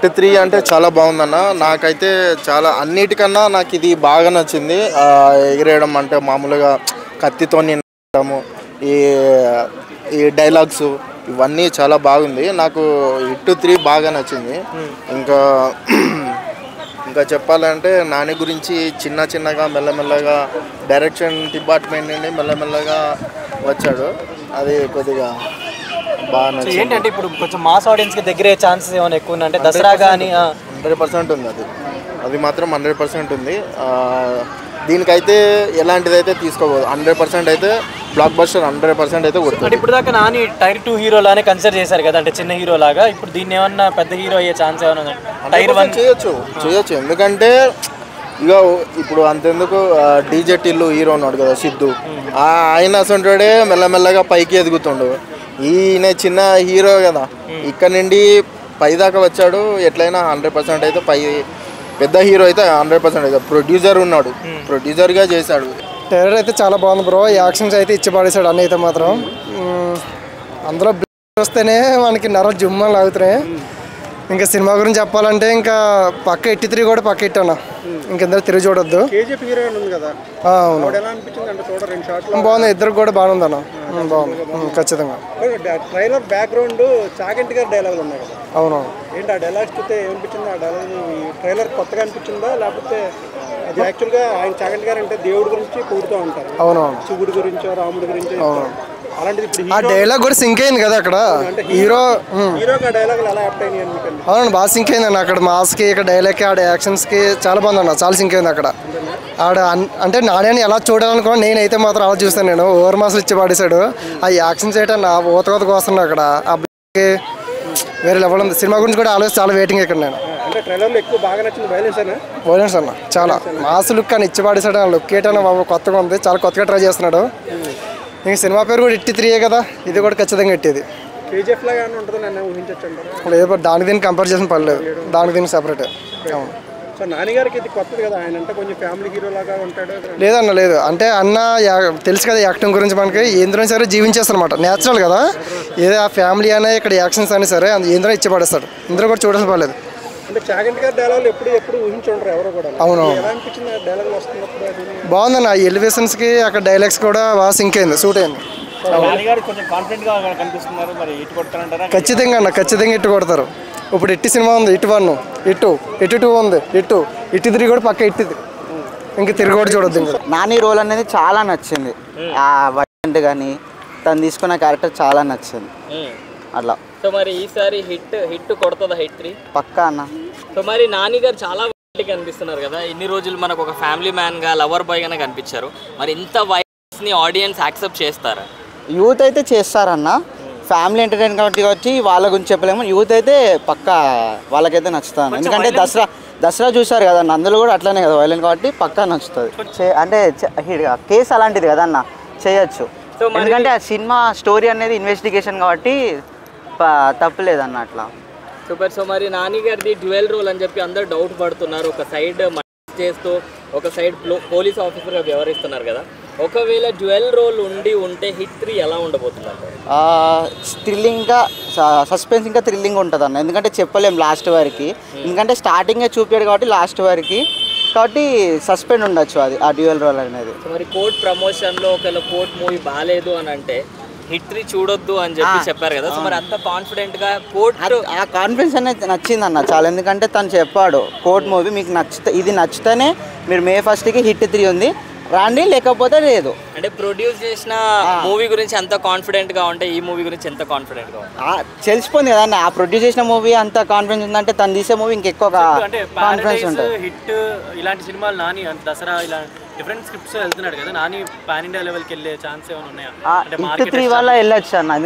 Hit 3 అంటే చాలా బాగుందన్న. నాకైతే చాలా అన్నిటికన్నా నాకు ఇది బాగా నచ్చింది. ఎగిరేయడం అంటే మామూలుగా కత్తితో నిండడము, ఈ ఈ డైలాగ్స్ ఇవన్నీ చాలా బాగుంది. నాకు హిట్ 3 బాగా నచ్చింది. ఇంకా ఇంకా చెప్పాలంటే నాని గురించి చిన్నగా మెల్లమెల్లగా డైరెక్షన్ డిపార్ట్మెంట్ నుండి మెల్లమెల్లగా వచ్చాడు. అది కొద్దిగా బాగా నచ్చింది. ఏంటంటే ఇప్పుడు కొంచెం మాస్ ఆడియన్స్కి దగ్గరే ఛాన్సెస్ ఏమైనా ఎక్కువ అంటే దసరా కానీ 100% ఉంది. అది మాత్రం 100% ఉంది. దీనికైతే ఎలాంటిదైతే తీసుకోబోదు. 100% అయితే బ్లాక్ బస్టర్ 100% అయితే కొడుతుంది. ఇప్పుడు దాకా నాని టైర్ 2 హీరో లానే కన్సిడర్ చేశారు కదా, అంటే చిన్న హీరో లాగా. ఇప్పుడు దీన్ని ఏమన్నా పెద్ద హీరో అయ్యే ఛాన్స్ ఏమైనా టైర్ 1 చేయొచ్చు. ఎందుకంటే ఇక ఇప్పుడు అంతెందుకు డీజే టిల్లు హీరో ఉన్నాడు కదా సిద్ధు, ఆయన అసంటోడే మెల్లమెల్లగా పైకి ఎదుగుతుండు. ఈయన చిన్న హీరో కదా, ఇక్కడ నుండి పై దాకా వచ్చాడు. ఎట్లయినా 100% అయితే పెద్ద హీరో అయితే 100% అయితే. ప్రొడ్యూసర్ ఉన్నాడు, ప్రొడ్యూసర్గా చేశాడు. టైలర్ అయితే చాలా బాగుంది బ్రో. యాక్షన్స్ అయితే ఇచ్చి పడేశాడు అన్నీ అయితే మాత్రం. అందులో వస్తేనే మనకి నరం జుమ్మని లాగుతున్నాయి. ఇంకా సినిమా గురించి చెప్పాలంటే ఇంకా పక్క 83 కూడా పక్క ఇట్టాను. ఇంకెందరూ తిరిగి చూడొద్దు. అవును బాగుంది, ఇద్దరు కూడా బాగుంది అన్న. బాగుంది ఖచ్చితంగా. ట్రైలర్ బ్యాక్గ్రౌండ్ చాగంటి గారి డైలాగులు ఉన్నాయి కదా. అవునవును. ఏంటి ఆ డైలాగ్స్ చూస్తే ఏమనిపించింది? ఆ డైలాగ్ ట్రైలర్ కొత్తగా అనిపించిందా, లేకపోతే అది యాక్చువల్గా ఆయన చాగంటి గారు అంటే దేవుడి గురించి కూడుతూ ఉంటారు. అవునవును. శివుడి గురించో రాముడి గురించో. అలాంటిది ఇప్పుడు ఆ డైలాగ్ కూడా సింక్ అయింది కదా అక్కడ. హీరోగా డైలాగులు ఎలా యాప్ట్ అయినాయి అనుకోండి. అవును బాగా సింక్ అయింది అన్న. అక్కడ మాస్కి, ఇక్కడ డైలాగ్కి, ఆడ యాక్షన్స్కి చాలా బాగుంది అన్న. చాలా సింక్ అయింది అక్కడ. ఆడ అంటే నాని ఎలా చూడాలనుకో నేనైతే మాత్రం అలా చూస్తాను. నేను ఓవర్ మాస్లు ఇచ్చి పడేశాడు. ఆ యాక్షన్స్ ఏంటో నా ఊతకోతకు వస్తున్నాడు అక్కడ. అబ్బాయికి వేరే లెవెల్ ఉంది. సినిమా గురించి కూడా ఆలోచించి చాలా వెయిటింగ్ ఇక్కడ నేను. అంటే ట్రైలర్లో ఎక్కువ బాగా నచ్చింది వైలెన్స్ అన్న. చాలా మాస్ లుక్ అని ఇచ్చి పడేశాడు. ఆ లుక్ ఏంటన్నా బాబు కొత్తగా ఉంది. చాలా కొత్తగా ట్రై చేస్తున్నాడు. ఇంక సినిమా పేరు కూడా 83 కదా, ఇది కూడా ఖచ్చితంగా ఇట్టేది. కేజీఎఫ్ లాగా ఉంటుంది నన్ను ఊహించచ్చు. లేదు దానికి దీనికి కంపేర్ చేసిన పర్లేదు. దానికి దీనికి సెపరేట్. అవును. సో నాని గారికి ఇది కొత్తది కదా, ఆయన అంటే కొంచెం ఫ్యామిలీ హీరో లాగా ఉంటాడు. లేదన్న లేదు అంటే అన్న తెలుసు కదా యాక్టింగ్ గురించి మనకి. ఏంద్రం సరే జీవించేస్తాడు అనమాట. నేచురల్ కదా. ఏదో ఆ ఫ్యామిలీ అయినా ఇక్కడ యాక్షన్స్ అయినా సరే ఏంద్రం ఇచ్చి పడేస్తాడు. ఇందులో కూడా చూడాల్సిన పర్లేదు. అంటే చాగంటి గారి డైలాగులు ఎప్పుడు ఊహించుంటారు ఎవరు కూడా. అవును. ఎలా అనిపించింది డైలాగులు వస్తున్నప్పుడు? బాగుందన్న. ఎలివేషన్స్కి అక్కడ డైలాగ్స్ కూడా బాగా సింక్ అయింది, సూట్ అయింది. ఖచ్చితంగా అన్న, ఖచ్చితంగా ఇట్టు కొడతారు. ఇప్పుడు ఇట్టి సినిమా ఉంది, ఇటు 1, ఇటు 2 ఉంది, ఇటు 3 కూడా పక్క ఇట్టిది. ఇంకా తిరిగి కూడా చూడొద్దు. ఇంకా నాని రోల్ అనేది చాలా నచ్చింది. ఆ వైలెంట్ కానీ తను తీసుకున్న క్యారెక్టర్ చాలా నచ్చింది అట్లా. సో మరి ఈసారి హిట్ కొడుతుందా హిట్ 3? పక్కా అన్న. సో మరి నాని గారు చాలా వైలెంట్ కనిపిస్తున్నారు కదా. ఇన్ని రోజులు మనకు ఒక ఫ్యామిలీ మ్యాన్గా, లవర్ బాయ్గానే కనిపించారు. మరి ఇంత వైలెన్స్ని ఆడియన్స్ యాక్సెప్ట్ చేస్తారా? యూత్ అయితే చేస్తారన్న. ఫ్యామిలీ ఎంటర్టైన్ కాబట్టి వాళ్ళ గురించి చెప్పలేము. యూత్ అయితే పక్కా వాళ్ళకైతే నచ్చుతాను. ఎందుకంటే దసరా చూసారు కదా, అందులో కూడా అట్లనే కదా వైలెంట్ కాబట్టి పక్కా నచ్చుతుంది. అంటే కేసు అలాంటిది కదా అన్న, చేయొచ్చు. ఎందుకంటే ఆ సినిమా స్టోరీ అనేది ఇన్వెస్టిగేషన్ కాబట్టి తప్పులేదన్న అట్లా. సూపర్. సో మరి నాని గారిది డ్యూయల్ రోల్ అని చెప్పి అందరు డౌట్ పడుతున్నారు. ఒక సైడ్ చేస్తూ ఒక సైడ్ పోలీస్ ఆఫీసర్గా వ్యవహరిస్తున్నారు కదా. ఒకవేళ డ్యూయల్ రోల్ ఉంటే హిట్ 3 ఎలా ఉండబోతున్నారు? థ్రిల్లింగ్గా సస్పెన్స్ ఇంకా థ్రిల్లింగ్ ఉంటుంది అన్న. ఎందుకంటే చెప్పలేం లాస్ట్ వరకు. ఎందుకంటే స్టార్టింగే చూపాడు కాబట్టి లాస్ట్ వరకు కాబట్టి సస్పెండ్ ఉండొచ్చు అది ఆ డ్యూయల్ రోల్ అనేది. మరి కోర్ట్ ప్రమోషన్లో ఒకవేళ కోర్ట్ మూవీ బాగాలేదు అని అంటే హిట్ 3 చూడొద్దు అని చెప్పి చెప్పారు కదా. సో మరి అంత కాన్ఫిడెంట్గా కోర్ట్ ఆ కాన్ఫిడెన్స్ అనేది నచ్చింది అన్న చాలా. ఎందుకంటే తను చెప్పాడు కోర్ట్ మూవీ మీకు ఇది నచ్చితేనే మీరు May 1కి హిట్ 3 ఉంది రాండి, లేకపోతే లేదు. అంటే ప్రొడ్యూస్ చేసిన మూవీ గురించి ఎంత కాన్ఫిడెంట్గా ఉంటే ఈ మూవీ గురించి ఎంత కాన్ఫిడెంట్గా తెలిసిపోయింది కదా. ఆ ప్రొడ్యూస్ చేసిన మూవీ అంత కాన్ఫిడెన్స్ ఉందంటే తను తీసే మూవీ ఇంకెక్కువ కాన్ఫిడెన్స్ ఉంటుంది. హిట్ ఇలాంటి సినిమాలు నాని దసరా ఇలా డిఫరెంట్ స్క్రిప్ట్స్ వెళ్తున్నాడు కదా. నాని పాన్ ఇండియా లెవెల్కి వెళ్ళే ఛాన్స్ ఏమైనా ఉన్నాయా? హిట్ 3 వల్ల వెళ్ళొచ్చు అన్న.